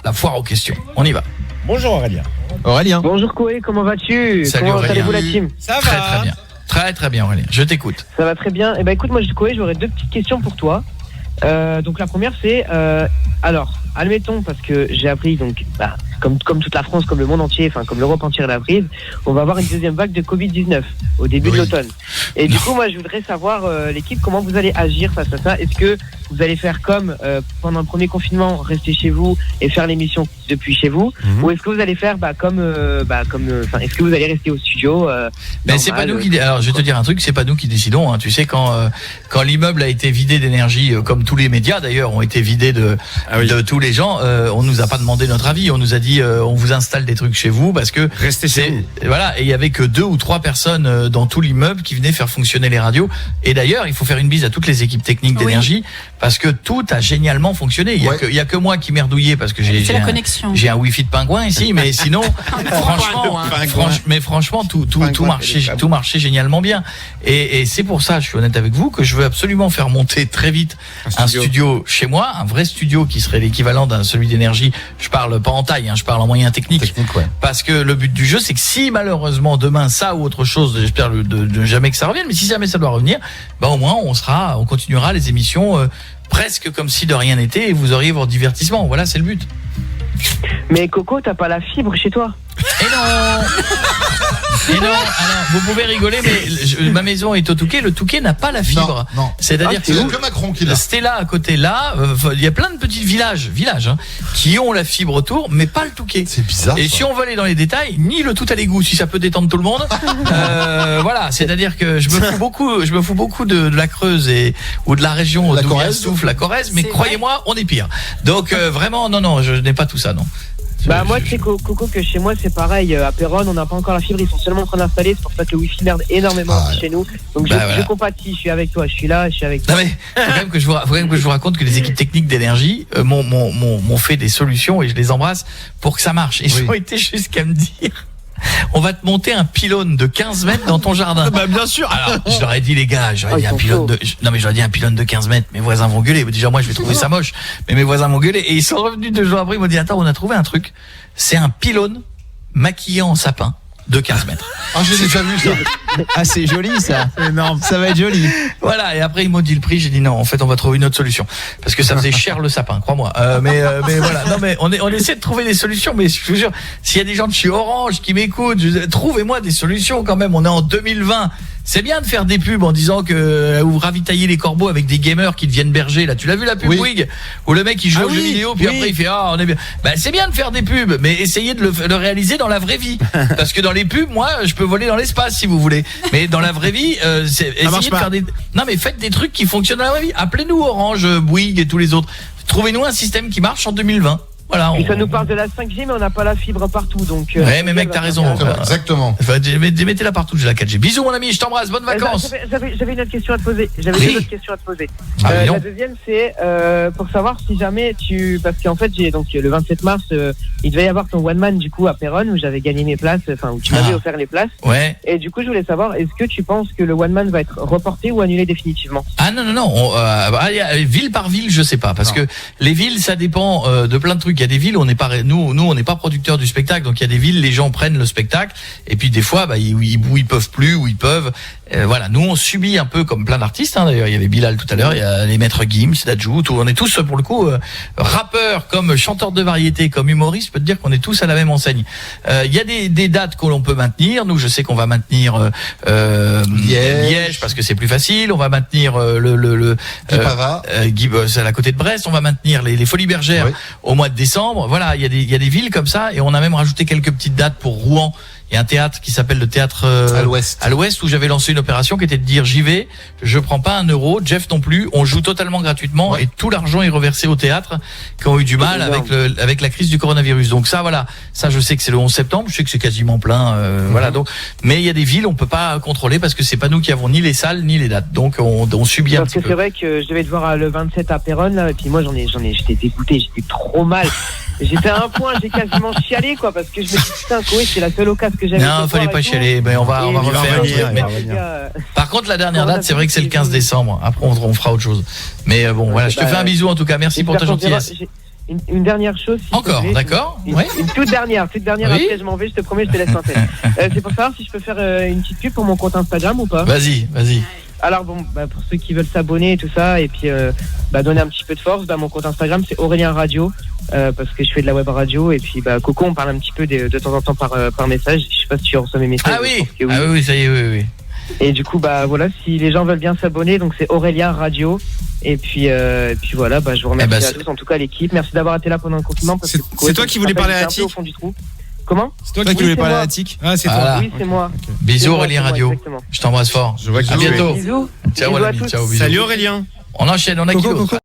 la foire aux questions. On y va. Bonjour Aurélien. Aurélien. Bonjour Koé, comment vas-tu? Salut Comment Aurélien. allez-vous la team? Ça Très va. très bien. Très très bien Aurélien. Je t'écoute. Ça va très bien. Eh ben écoute, moi Koé, j'aurais deux petites questions pour toi. Donc la première c'est alors, admettons, parce que j'ai appris donc comme toute la France, comme le monde entier, enfin comme l'Europe entière l'a apprise, on va avoir une deuxième vague de Covid-19 au début de l'automne. Et du coup, moi je voudrais savoir l'équipe, comment vous allez agir face à ça. Est-ce que vous allez faire comme pendant le premier confinement, rester chez vous et faire l'émission depuis chez vous, ou est-ce que vous allez faire est-ce que vous allez rester au studio Mais c'est pas nous qui alors je vais te dire un truc, c'est pas nous qui décidons hein. Tu sais quand l'immeuble a été vidé d'énergie comme tous les médias d'ailleurs ont été vidés de tous les gens, on nous a pas demandé notre avis, on nous a dit on vous installe des trucs chez vous parce que Restez chez vous. Voilà, et il y avait que 2 ou 3 personnes dans tout l'immeuble qui venaient faire fonctionner les radios. Et d'ailleurs, il faut faire une bise à toutes les équipes techniques d'énergie parce que tout a génialement fonctionné. Il y a que moi qui merdouillais parce que j'ai un wifi de pingouin ici, mais sinon franchement tout marchait génialement bien. Et c'est pour ça, je suis honnête avec vous, que je veux absolument faire monter très vite un studio chez moi, un vrai studio qui serait l'équivalent d'un celui d'énergie. Je parle pas en taille, je parle en moyen technique parce que le but du jeu, c'est que si malheureusement demain ça ou autre chose, j'espère de jamais que ça revienne, mais si jamais ça doit revenir, au moins on continuera les émissions presque comme si de rien n'était et vous auriez votre divertissement. Voilà, c'est le but. Mais Coco, t'as pas la fibre chez toi? Et non, alors vous pouvez rigoler, mais ma maison est au Touquet. Le Touquet n'a pas la fibre. Non. C'est-à-dire que Macron qui l'a. Stella à côté là, il y a plein de petits villages qui ont la fibre autour, mais pas le Touquet. C'est bizarre. Et si on veut aller dans les détails, ni le tout à l'égout, si ça peut détendre tout le monde. Voilà, c'est-à-dire que je me fous beaucoup de la Creuse ou de la région d'où vient souffle la Corrèze, mais croyez-moi, on est pire. Donc vraiment, non, je n'ai pas tout ça, non. Moi tu sais Coco que chez moi c'est pareil, à Péronne on n'a pas encore la fibre, ils sont seulement en train d'installer, c'est pour ça que le wifi merde énormément chez nous. Donc je compatis, je suis avec toi, je suis avec toi. Non mais faut quand même que je vous raconte que les équipes techniques d'énergie m'ont fait des solutions et je les embrasse pour que ça marche. Et ils ont été jusqu'à me dire on va te monter un pylône de 15 mètres dans ton jardin. Bien sûr. Alors, je leur ai dit les gars, j'aurais dit un pylône de 15 mètres. Mes voisins vont gueuler. Déjà moi je vais trouver ça moche, mais mes voisins vont gueuler. Et ils sont revenus 2 jours après, ils m'ont dit attends, on a trouvé un truc. C'est un pylône maquillé en sapin de 15 mètres. Ah, j'ai déjà vu ça. Ah, c'est joli ça. C'est énorme. Ça va être joli. Voilà, et après ils m'ont dit le prix, j'ai dit non, en fait on va trouver une autre solution parce que ça faisait cher le sapin, crois-moi. Mais voilà, non mais on essaie de trouver des solutions, mais je vous jure, s'il y a des gens de chez Orange qui m'écoutent, trouvez-moi des solutions quand même. On est en 2020. C'est bien de faire des pubs en disant que vous ravitaillez les corbeaux avec des gamers qui deviennent bergers. Là, tu l'as vu la pub Bouygues où le mec il joue aux jeux vidéo puis après il fait on est bien. C'est bien de faire des pubs, mais essayez de le réaliser dans la vraie vie. Parce que dans les pubs, moi, je peux voler dans l'espace si vous voulez. Mais dans la vraie vie, essayez de faire faites des trucs qui fonctionnent dans la vraie vie. Appelez-nous Orange, Bouygues et tous les autres. Trouvez-nous un système qui marche en 2020. Voilà, et ça nous parle de la 5G, mais on n'a pas la fibre partout, donc. Ouais, mais mec, t'as raison. Exactement. Mettez-la partout, j'ai la 4G. Bisous, mon ami, je t'embrasse, bonnes vacances. J'avais une autre question à te poser. La deuxième, c'est pour savoir si jamais parce qu'en fait, le 27 mars, il devait y avoir ton one man du coup à Péronne où j'avais gagné mes places, où tu m'avais offert les places. Ouais. Et du coup, je voulais savoir, est-ce que tu penses que le one man va être reporté ou annulé définitivement? Ah non. Ville par ville, je sais pas, parce que les villes, ça dépend de plein de trucs. Il y a des villes où on n'est pas producteurs du spectacle, donc il y a des villes les gens prennent le spectacle et puis des fois ils peuvent plus ou ils peuvent. Voilà, nous on subit un peu comme plein d'artistes. D'ailleurs, il y avait Bilal tout à l'heure, il y a les maîtres Gims, Dadju, on est tous pour le coup rappeurs comme chanteurs de variété, comme humoristes. Je peux te dire qu'on est tous à la même enseigne. Il y a des dates que l'on peut maintenir. Nous, je sais qu'on va maintenir Liège parce que c'est plus facile. On va maintenir c'est à côté de Brest. On va maintenir les Folies Bergères au mois de décembre. Voilà, il y a des villes comme ça et on a même rajouté quelques petites dates pour Rouen. Il y a un théâtre qui s'appelle le théâtre à l'Ouest où j'avais lancé une opération qui était de dire j'y vais, je prends pas 1 euro, Jeff non plus, on joue totalement gratuitement et tout l'argent est reversé au théâtre qui ont eu du mal avec la crise du coronavirus. Donc ça je sais que c'est le 11 septembre, je sais que c'est quasiment plein voilà, donc mais il y a des villes on peut pas contrôler parce que c'est pas nous qui avons ni les salles ni les dates. Donc on subit un petit peu. Parce que c'est vrai que je devais te voir le 27 à Péronne là et puis moi j'étais dégoûté, j'étais trop mal. J'étais à un point, j'ai quasiment chialé quoi parce que je me dis putain Koé, c'est la seule occasion que j'avais. Non, fallait pas chialer, mais on va refaire. Par contre, la dernière date, c'est vrai que c'est le 15 décembre. Après, on fera autre chose. Mais bon, voilà, je te fais un bisou en tout cas. Merci pour ta gentillesse. une dernière chose. s'il te Encore, plaît. d'accord. Une, Ouais. une toute dernière Oui. après je m'en vais, je te promets, je te laisse l'antenne. C'est pour savoir si je peux faire une petite pub pour mon compte Instagram ou pas. Vas-y. Alors bon, pour ceux qui veulent s'abonner et tout ça, et puis donner un petit peu de force, mon compte Instagram c'est Aurélien Radio, parce que je fais de la web radio, et puis Coco, on parle un petit peu de temps en temps par message. Je sais pas si tu reçois mes messages. Ah je oui. pense que oui. Ah oui, ça y est, oui. Et du coup, voilà, si les gens veulent bien s'abonner, donc c'est Aurélien Radio. Et puis voilà, je vous remercie à tous, en tout cas l'équipe. Merci d'avoir été là pendant le confinement. parce que C'est toi qui voulais parler à la j'étais un peu au TIC fond du trou. Comment? C'est toi Oui, qui voulais c'est parler à moi. la TIC. Ah, c'est Voilà. toi. Oui, c'est moi. Bisous C'est moi, Aurélien c'est moi, Radio. exactement. Je t'embrasse fort. Je vois que À tu es. bientôt. Bisous. Ciao Bisous à l'ami, tous. ciao, bisous. Salut Aurélien. On enchaîne, on a qui Coco, d'autre? Coco.